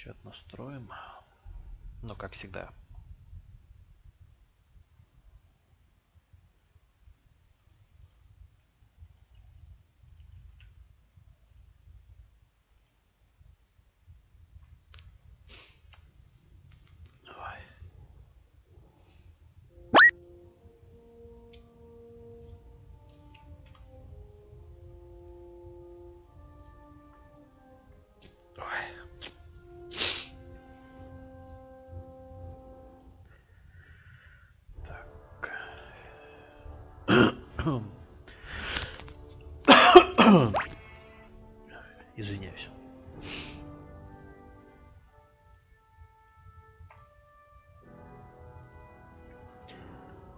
Чат настроим. Ну, как всегда. Давай. Ой. Так. Извиняюсь.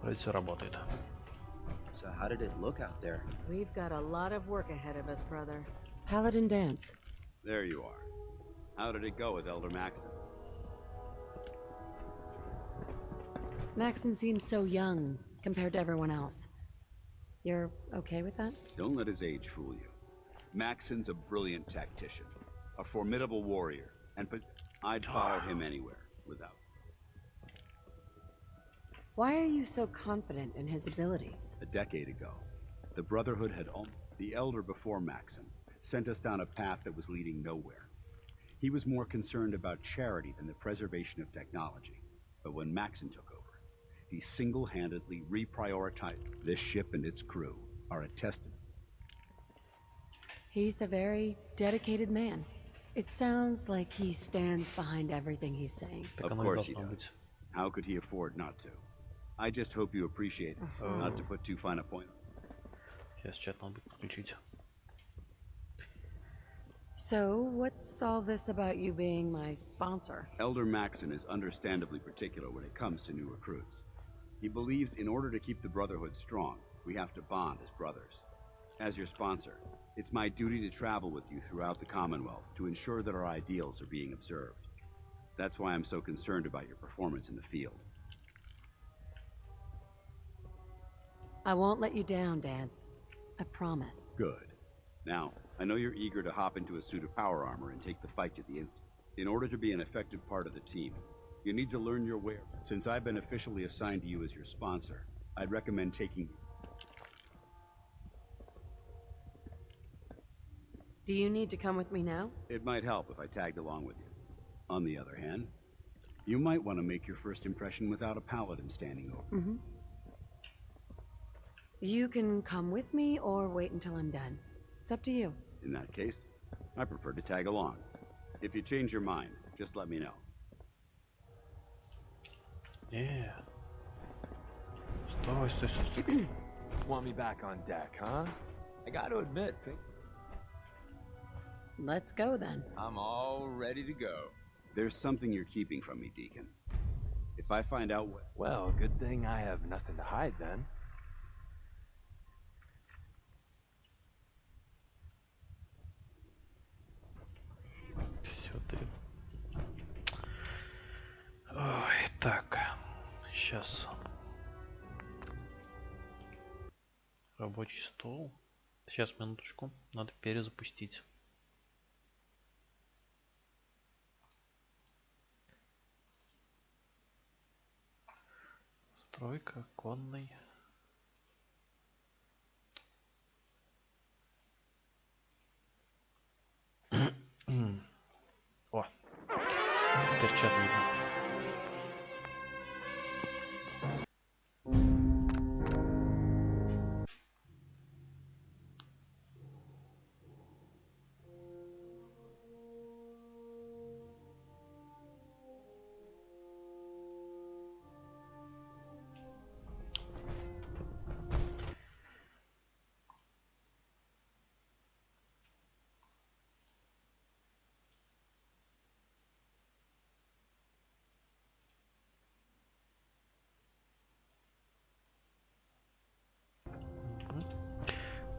Вроде все работает. So how did it look out there? We've got a lot of work ahead of us, brother. Paladin dance. There you are. How did it go with Elder Maxon? Maxon seems so young compared to everyone else. You're okay with that? Don't let his age fool you. Maxon's a brilliant tactician, a formidable warrior, and I'd follow him anywhere without. Why are you so confident in his abilities? A decade ago, the Brotherhood had the Elder before Maxon sent us down a path that was leading nowhere. He was more concerned about charity than the preservation of technology. But when Maxon took over, he single-handedly reprioritized. This ship and its crew are a testament. He's a very dedicated man. It sounds like he stands behind everything he's saying. Of course he does. How could he afford not to? I just hope you appreciate it, not to put too fine a point. Сейчас чат надо будет подключить. So, what's all this about you being my sponsor? Elder Maxon is understandably particular when it comes to new recruits. He believes in order to keep the Brotherhood strong, we have to bond as brothers. As your sponsor, it's my duty to travel with you throughout the Commonwealth to ensure that our ideals are being observed. That's why I'm so concerned about your performance in the field. I won't let you down, Dance. I promise. Good. Now, I know you're eager to hop into a suit of power armor and take the fight to the instant. In order to be an effective part of the team, you need to learn your way. Since I've been officially assigned to you as your sponsor, I'd recommend taking... Do you need to come with me now? It might help if I tagged along with you. On the other hand, you might want to make your first impression without a paladin standing over. You can come with me or wait until I'm done. It's up to you. In that case, I prefer to tag along. If you change your mind, just let me know. Yeah. Стой. Want me back on deck, huh? I gotta admit, Let's go then. I'm all ready to go. There's something you're keeping from me, Deacon. If I find out what... Well, good thing I have nothing to hide then. Все ты. Ой, так. Сейчас. Рабочий стол. Сейчас, минуточку. Надо перезапустить. Стройка, конный. О, теперь чат видно.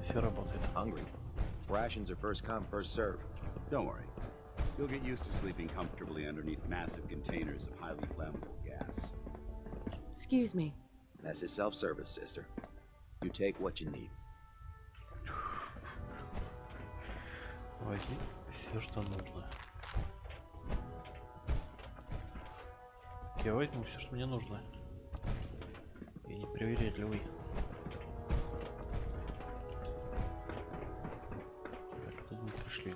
Все работает. Hungry. Rations are first come, first serve. Don't worry. You'll get used to sleeping comfortably underneath massive containers of highly flammable gas. Excuse me. Mess is self-service, sister. You take what you need. Возьми все, что нужно. Я возьму все, что мне нужно. Я не привередливый. Так, тут мы пришли.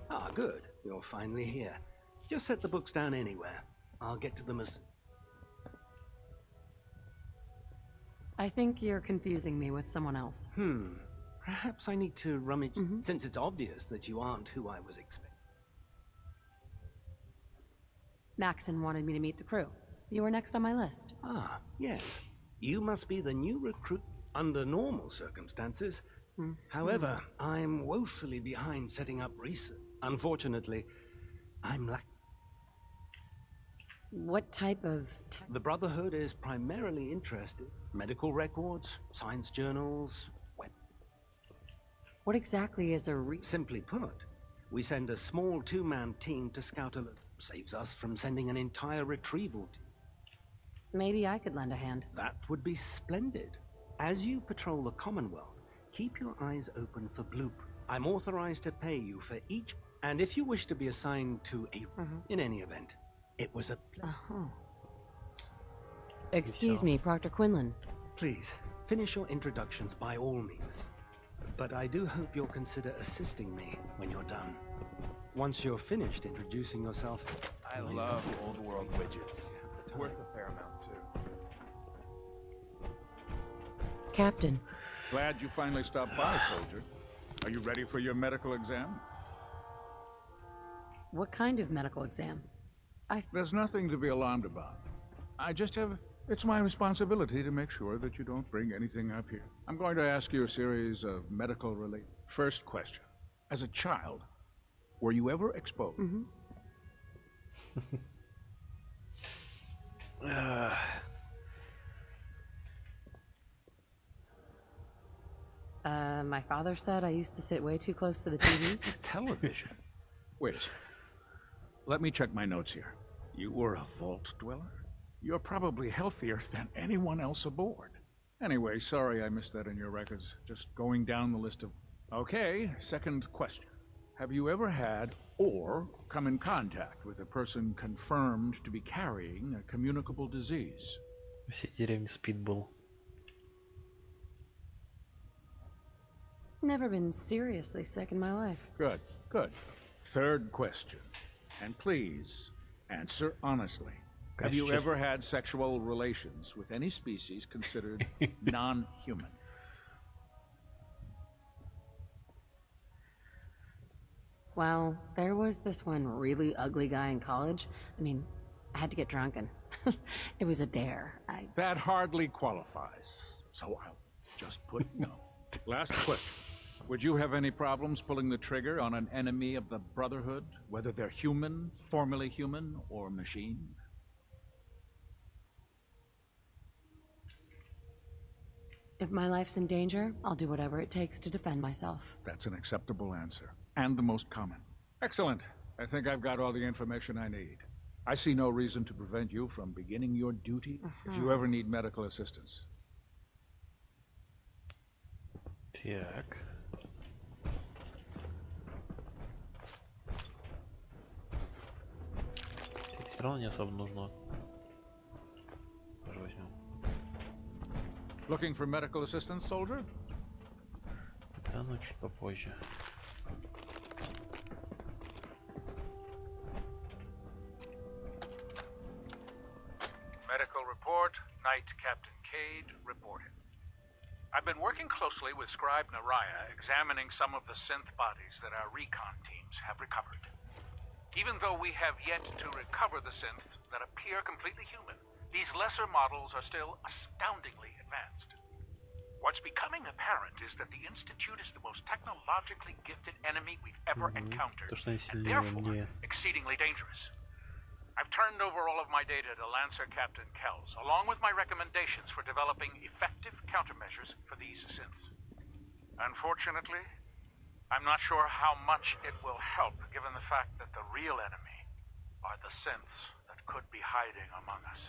Ah, good. You're finally here. Just set the books down anywhere. I'll get to them as... I think you're confusing me with someone else. Perhaps I need to rummage... Since it's obvious that you aren't who I was expecting. Maxon wanted me to meet the crew. You were next on my list. Ah, yes. You must be the new recruit under normal circumstances. However, I'm woefully behind setting up research. Unfortunately, I'm What type of... The Brotherhood is primarily interested. Medical records, science journals... What exactly is a Simply put, we send a small two-man team to scout a... Saves us from sending an entire retrieval team. Maybe I could lend a hand. That would be splendid. As you patrol the Commonwealth, keep your eyes open for blueprints. I'm authorized to pay you for each... And if you wish to be assigned to a... In any event, it was a... Excuse me, Proctor Quinlan. Please, finish your introductions by all means. But I do hope you'll consider assisting me when you're done. Once you're finished introducing yourself... I love old world widgets. Worth a fair amount, too. Captain. Glad you finally stopped by, soldier. Are you ready for your medical exam? What kind of medical exam? There's nothing to be alarmed about. It's my responsibility to make sure that you don't bring anything up here. I'm going to ask you a series of medical related... First question. As a child, were you ever exposed? My father said I used to sit way too close to the TV. Television? Wait a second. Let me check my notes here. You were a vault dweller? You're probably healthier than anyone else aboard. Anyway, sorry I missed that in your records. Just going down the list of... Okay, second question. Have you ever had or come in contact with a person confirmed to be carrying a communicable disease? Все деревни спидбол. Never been seriously sick in my life. Good, good. Third question. And please, answer honestly. Have you ever had sexual relations with any species considered non-human? Well, there was this one really ugly guy in college. I mean, I had to get drunk and it was a dare. That hardly qualifies, so I'll just put no. Last question. Would you have any problems pulling the trigger on an enemy of the Brotherhood, whether they're human, formerly human, or machine? If my life's in danger, I'll do whatever it takes to defend myself. That's an acceptable answer, and the most common. Excellent. I think I've got all the information I need. I see no reason to prevent you from beginning your duty if you ever need medical assistance. Так. Это все равно не особо нужно. Тоже возьмем. Looking for medical assistance, soldier? Да, но чуть попозже. Medical report, Knight Captain Cade reporting. I've been working closely with Scribe Naraya, examining some of the synth bodies that our recon teams have recovered. Even though we have yet to recover the synths that appear completely human, these lesser models are still astoundingly advanced. What's becoming apparent is that the Institute is the most technologically gifted enemy we've ever encountered, and therefore exceedingly dangerous. I've turned over all of my data to Lancer Captain Kells, along with my recommendations for developing effective countermeasures for these synths. Unfortunately, I'm not sure how much it will help, given the fact that the real enemy are the synths that could be hiding among us.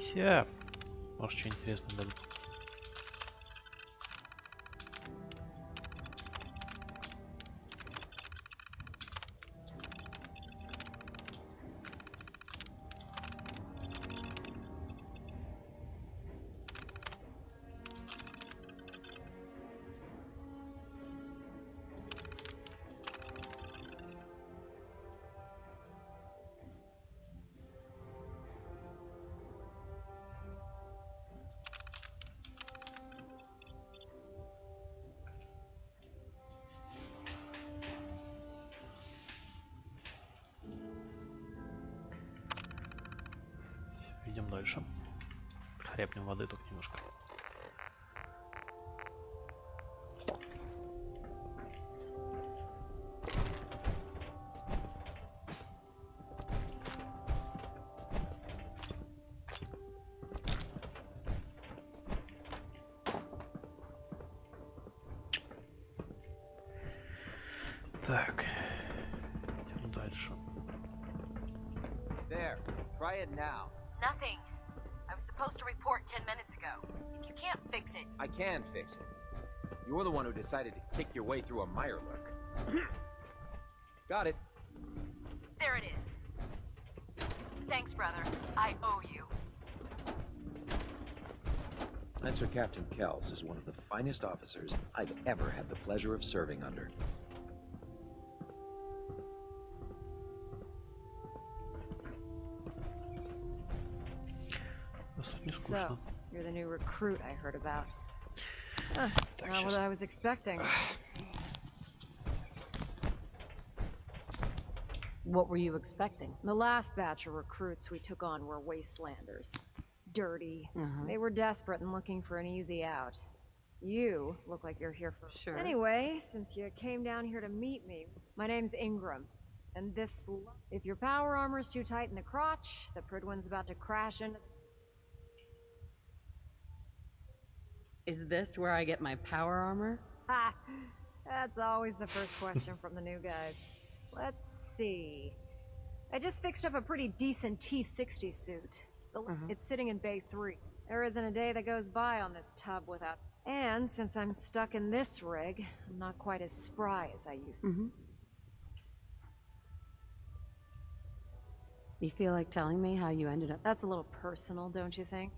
Хотя, может, что интересное дадут. Идем дальше. Хряпнем воды тут немножко. Так, идем дальше. There, try it now. Nothing. I was supposed to report 10 minutes ago. If you can't fix it... I can fix it. You're the one who decided to kick your way through a Mirelurk. Got it. There it is. Thanks, brother. I owe you. Lancer Captain Kells is one of the finest officers I've ever had the pleasure of serving under. So, you're the new recruit I heard about. Huh, Так, not what I was expecting. What were you expecting? The last batch of recruits we took on were wastelanders. Dirty. Uh-huh. They were desperate and looking for an easy out. You look like you're here for... Sure. Anyway, since you came down here to meet me, my name's Ingram. And this... If your power armor's too tight in the crotch, the Pridwin's about to crash into... Is this where I get my power armor? Ha! That's always the first question from the new guys. Let's see. I just fixed up a pretty decent T-60 suit. It's sitting in Bay 3. There isn't a day that goes by on this tub without... And since I'm stuck in this rig, I'm not quite as spry as I used to. You feel like telling me how you ended up? That's a little personal, don't you think?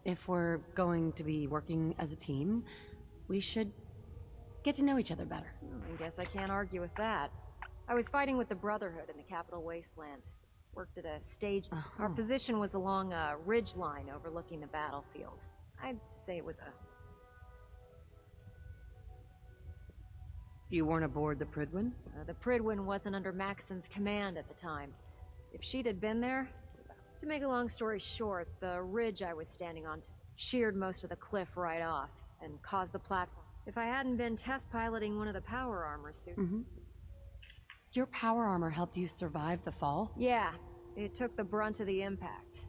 If we're going to be working as a team, we should get to know each other better. I guess I can't argue with that. I was fighting with the Brotherhood in the Capital Wasteland. Worked at a stage... Our position was along a ridge line overlooking the battlefield. I'd say it was a... You weren't aboard the Pridwin? The Pridwin wasn't under Maxon's command at the time. If she'd had been there... To make a long story short, the ridge I was standing on sheared most of the cliff right off, and caused the platform. If I hadn't been test piloting one of the power armor suits... Your power armor helped you survive the fall? Yeah, it took the brunt of the impact.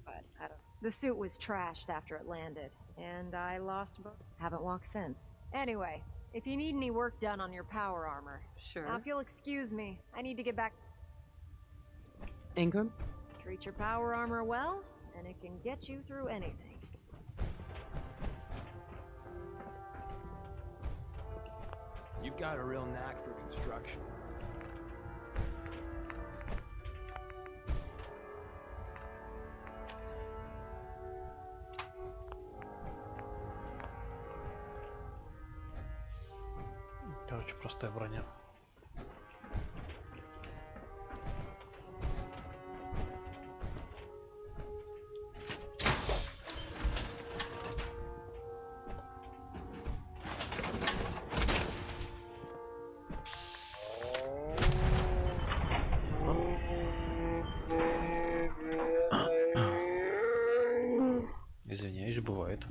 But I don't... The suit was trashed after it landed, and I lost both. Haven't walked since. Anyway, if you need any work done on your power armor... Sure. Now if you'll excuse me, I need to get back... Ingram? Treat your power armor well, and it can get you through anything. You've got a real knack for construction. Короче, простая броня. Извиняюсь, бывает.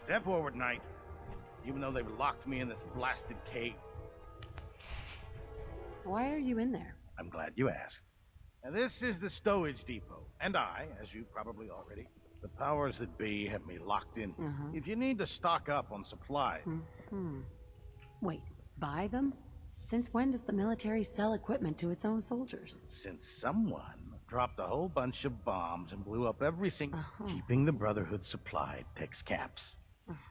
Step forward, Knight. Even though they've locked me in this blasted cave. Why are you in there? I'm glad you asked. Now, this is the stowage depot, and I, as you probably already, the powers that be have me locked in. If you need to stock up on supplies... Wait, buy them? Since when does the military sell equipment to its own soldiers? Since someone dropped a whole bunch of bombs and blew up every single... Keeping the Brotherhood supplied takes caps.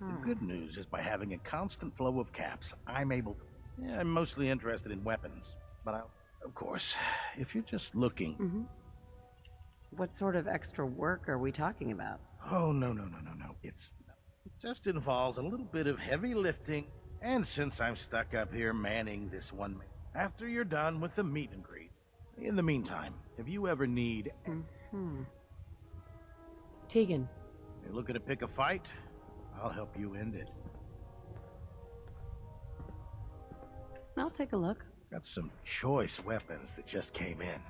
The good news is by having a constant flow of caps, I'm able... Yeah, I'm mostly interested in weapons, but I'll... Of course, if you're just looking... What sort of extra work are we talking about? Oh, no. It just involves a little bit of heavy lifting, and since I'm stuck up here manning this one... After you're done with the meet and greet, in the meantime, if you ever need... Tegan. You're looking to pick a fight? I'll help you end it. I'll take a look. Got some choice weapons that just came in.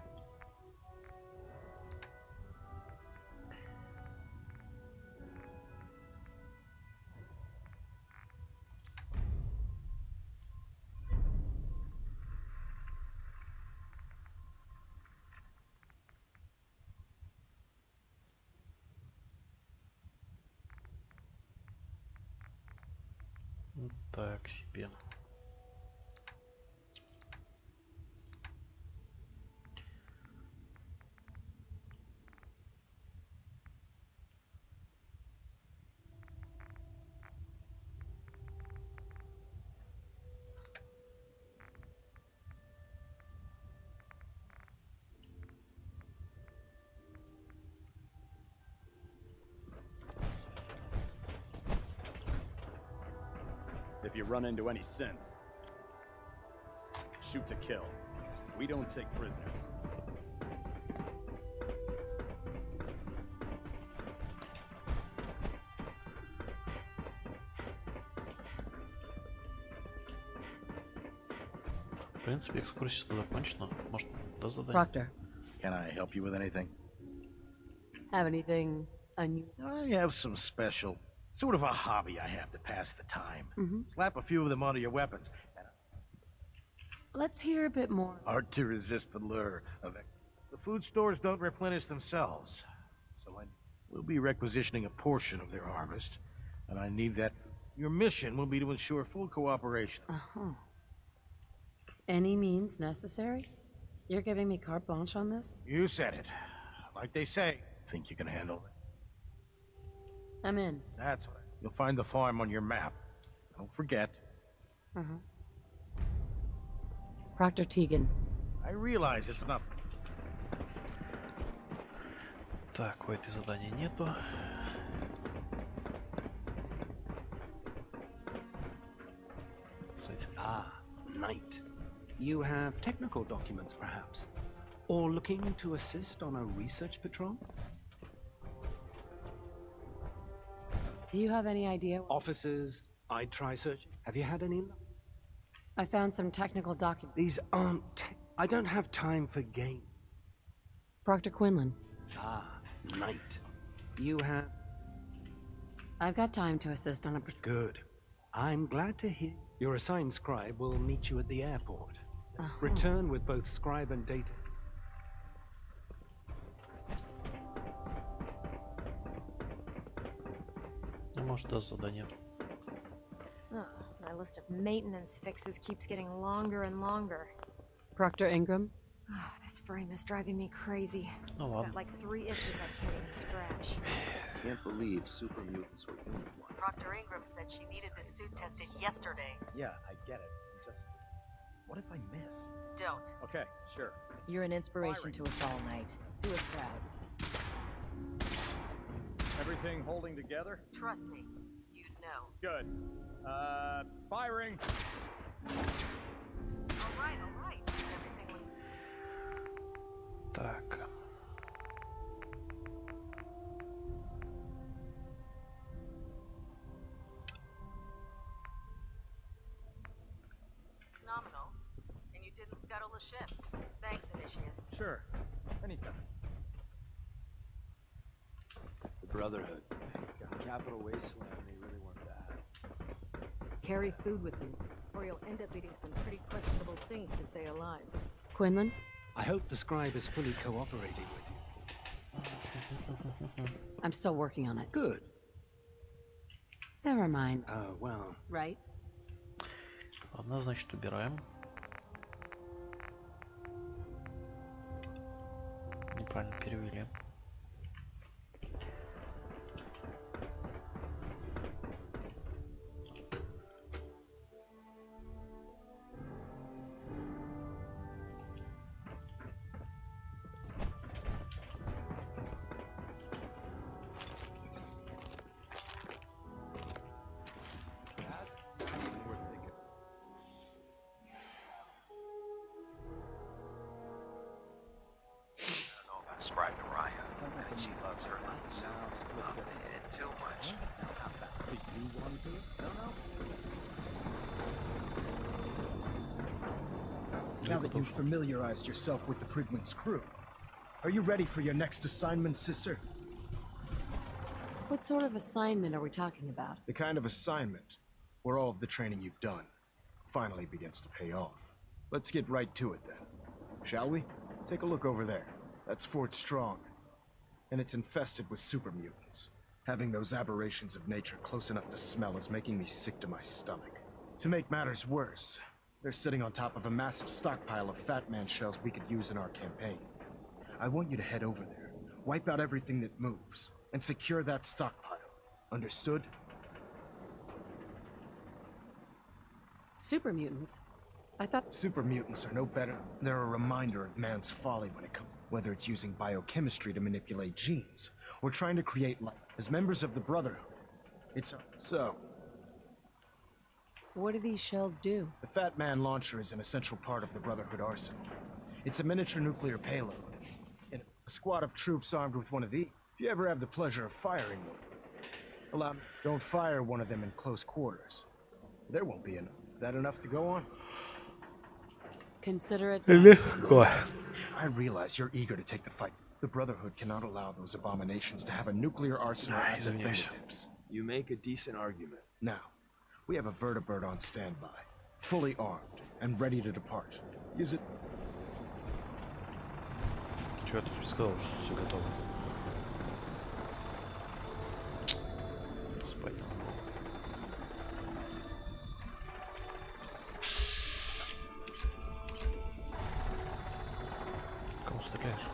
Так себе. If you run into any sense, shoot to kill. We don't take prisoners. В принципе, экскурсия закончена. Может, до задания. Proctor, Can I help you with anything? have anything unusual? I have some special... Sort of a hobby I have to pass the time. Slap a few of them onto your weapons. Let's hear a bit more. Hard to resist the lure of it. The food stores don't replenish themselves. So we'll be requisitioning a portion of their harvest. And I need that... Your mission will be to ensure full cooperation. Any means necessary? You're giving me carte blanche on this? You said it. Like they say, think you can handle it. I'm in. That's right. You'll find the farm on your map. Don't forget. Proctor Tegan. I realize it's not... Так, у этой задания нету. Кстати. Knight. You have technical documents, perhaps? Or looking to assist on a research patrol? Do you have any idea? Officers, I'd try search. Have you had any luck? I found some technical documents. These aren't... I don't have time for game. Proctor Quinlan. Knight. You have... I've got time to assist on a... Good. I'm glad to hear. Your assigned scribe will meet you at the airport. Return with both scribe and data. Может, даст задание. My list of maintenance fixes keeps getting longer and longer. Proctor Ingram? This frame is driving me crazy. Ну I've ладно. got like 3 itches I can't even scratch. Can't believe super mutants were human ones. Proctor Ingram said she needed this suit tested yesterday. Yeah, I get it. Just... What if I miss? Don't. Okay, sure. You're an inspiration to us all, Knight. Do us proud. Everything holding together? Trust me, you'd know. Good. Firing! All right. Everything looks... Так. Phenomenal. And you didn't scuttle the ship. Thanks, Initiate. Sure. Anytime. Brotherhood. The Capital Wasteland, they really weren't bad. Carry food with you, or you'll end up eating some pretty questionable things to stay alive. Quinlan? I hope the scribe is fully cooperating with you. I'm still working on it. Good. Never mind. Well... Right? Ладно, значит, убираем. Неправильно перевели. Scribe Nariah. I think she loves her little soup. And too much. Do you want to? No. Now that you've familiarized yourself with the Prigman's crew, are you ready for your next assignment, sister? What sort of assignment are we talking about? The kind of assignment where all of the training you've done finally begins to pay off. Let's get right to it then, shall we? Take a look over there. That's Fort Strong, and it's infested with super mutants. Having those aberrations of nature close enough to smell is making me sick to my stomach. To make matters worse, they're sitting on top of a massive stockpile of Fat Man shells we could use in our campaign. I want you to head over there, wipe out everything that moves, and secure that stockpile. Understood? Super mutants? I thought... Super mutants are no better. They're a reminder of man's folly when it comes... Whether it's using biochemistry to manipulate genes, or trying to create life. As members of the Brotherhood, it's... So... What do these shells do? The Fat Man launcher is an essential part of the Brotherhood arsenal. It's a miniature nuclear payload, and a squad of troops armed with one of these. If you ever have the pleasure of firing one, don't fire one of them in close quarters. There won't be enough. That enough to go on? Consider it done. I realize you're eager to take the fight. The Brotherhood cannot allow those abominations to have a nuclear arsenal at their fingertips. You make a decent argument. Now, we have a vertibird on standby, fully armed and ready to depart. Use it. Чё ты сказал, что все готово? Спать надо. Кому стреляешь?